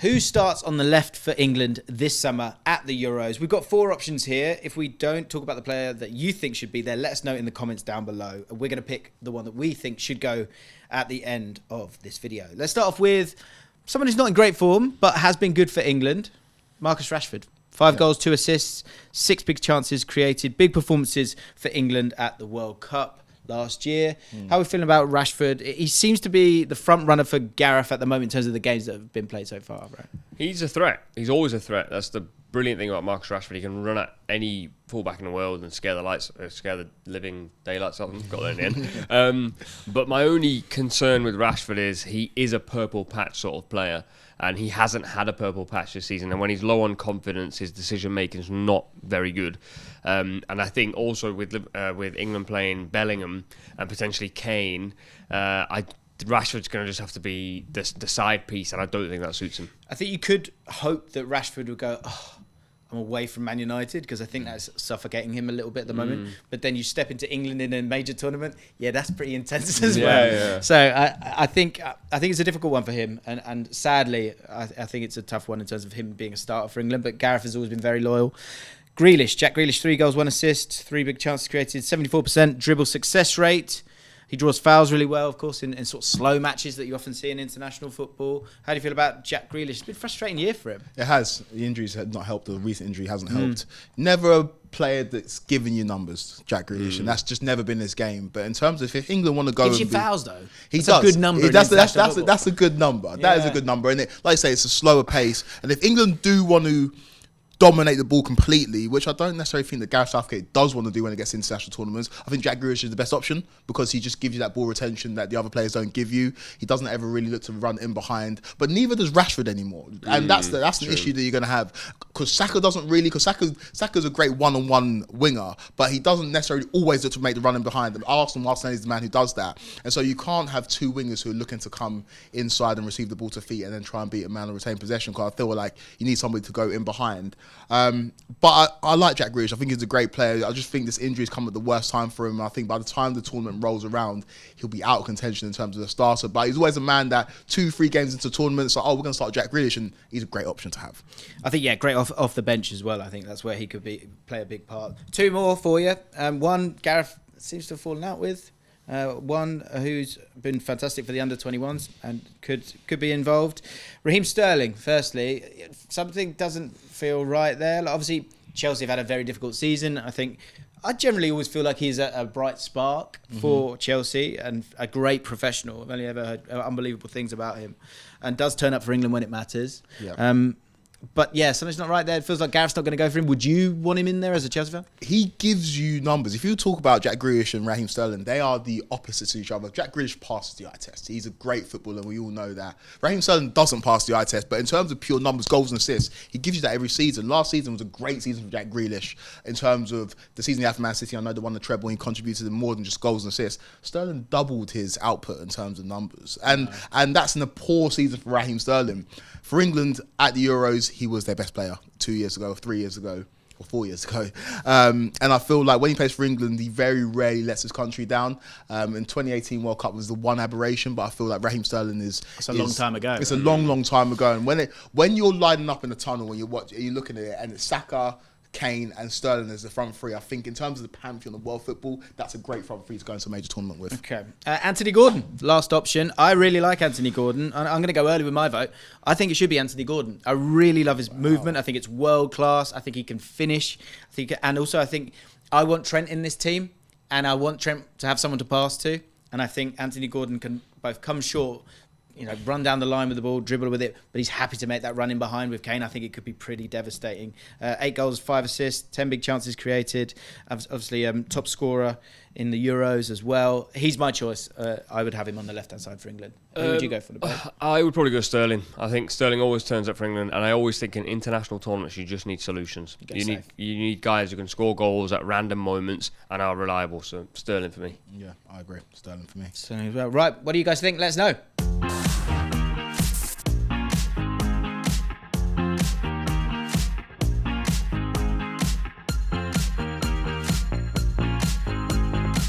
Who starts on the left for England this summer at the Euros? We've got 4 options here. If we don't talk about the player that you think should be there, let us know in the comments down below. We're going to pick the one that we think should go at the end of this video. Let's start off with someone who's not in great form, but has been good for England. Marcus Rashford. 5 goals, 2 assists, 6 big chances created, big performances for England at the World Cup last year. How are we feeling about Rashford? He seems to be the front runner for Gareth at the moment in terms of the games that have been played so far, right? He's a threat. He's always a threat. That's the brilliant thing about Marcus Rashford. He can run at any fullback in the world and scare the living daylights out of them. Got that in the end. But my only concern with Rashford is he is a purple patch sort of player, and he hasn't had a purple patch this season. And when he's low on confidence, his decision making is not very good. And I think also with England playing Bellingham and potentially Kane, Rashford's going to just have to be the side piece, and I don't think that suits him. I think you could hope that Rashford would go, I'm away from Man United, because I think that's suffocating him a little bit at the moment. But then you step into England in a major tournament, that's pretty intense as well. Yeah. So I think it's a difficult one for him, and sadly, I think it's a tough one in terms of him being a starter for England. But Gareth has always been very loyal. Jack Grealish, 3 goals, 1 assist, 3 big chances created, 74% dribble success rate. He draws fouls really well, of course, in sort of slow matches that you often see in international football. How do you feel about Jack Grealish? It's been a frustrating year for him. It has. The injuries have not helped. The recent injury hasn't helped. Never a player that's given you numbers, Jack Grealish, and that's just never been his game. But in terms of if England want to go, gives you fouls though. He that's does. A good number. That's a good number. That is a good number, and like I say, it's a slower pace. And if England do want to dominate the ball completely, which I don't necessarily think that Gareth Southgate does want to do when it gets to international tournaments, I think Jack Grealish is the best option because he just gives you that ball retention that the other players don't give you. He doesn't ever really look to run in behind, but neither does Rashford anymore, and that's an issue that you're going to have because Saka doesn't really. Because Saka's a great one-on-one winger, but he doesn't necessarily always look to make the run in behind them. Arsenal is the man who does that, and so you can't have 2 wingers who are looking to come inside and receive the ball to feet and then try and beat a man or retain possession. Because I feel like you need somebody to go in behind. But I like Jack Grealish. I think he's a great player. I just think this injury's come at the worst time for him. I think by the time the tournament rolls around, he'll be out of contention in terms of the starter. But he's always a man that 2-3 games into tournaments, like, we're going to start Jack Grealish, and he's a great option to have. I think, great off the bench as well. I think that's where he could play a big part. 2 more for you. One, Gareth seems to have fallen out with. One who's been fantastic for the under-21s and could be involved. Raheem Sterling, firstly, something doesn't feel right there. Like, obviously, Chelsea have had a very difficult season. I generally always feel like he's a bright spark for Chelsea and a great professional. I've only ever heard unbelievable things about him, and does turn up for England when it matters. Yeah. But something's not right there. It feels like Gareth's not going to go for him. Would you want him in there as a Chelsea fan? He gives you numbers. If you talk about Jack Grealish and Raheem Sterling, they are the opposites to each other. Jack Grealish passes the eye test. He's a great footballer, we all know that. Raheem Sterling doesn't pass the eye test, but in terms of pure numbers, goals and assists, he gives you that every season. Last season was a great season for Jack Grealish. In terms of the season he had for Man City, I know they won the treble, he contributed more than just goals and assists. Sterling doubled his output in terms of numbers. And that's in a poor season for Raheem Sterling. For England at the Euros, he was their best player 2 years ago, 3 years ago, or 4 years ago. And I feel like when he plays for England, he very rarely lets his country down. In 2018 World Cup was the one aberration, but I feel like Raheem Sterling is... It's a long time ago. It's a long time ago. And when you're lining up in the tunnel and you're looking at it, and it's Saka, Kane and Sterling as the front three, I think in terms of the pantheon of world football, that's a great front three to go into a major tournament with. Okay. Anthony Gordon, last option. I really like Anthony Gordon. I'm going to go early with my vote. I think it should be Anthony Gordon. I really love his movement. I think it's world class. I think he can finish. I think I want Trent in this team, and I want Trent to have someone to pass to. And I think Anthony Gordon can both come short, run down the line with the ball, dribble with it, but he's happy to make that run in behind with Kane. I think it could be pretty devastating. 8 goals, 5 assists, 10 big chances created. Obviously, top scorer in the Euros as well. He's my choice. I would have him on the left-hand side for England. Who would you go for the bet? I would probably go Sterling. I think Sterling always turns up for England, and I always think in international tournaments you just need solutions. You need guys who can score goals at random moments and are reliable. So Sterling for me. Yeah, I agree. Sterling for me. So, right, what do you guys think? Let us know.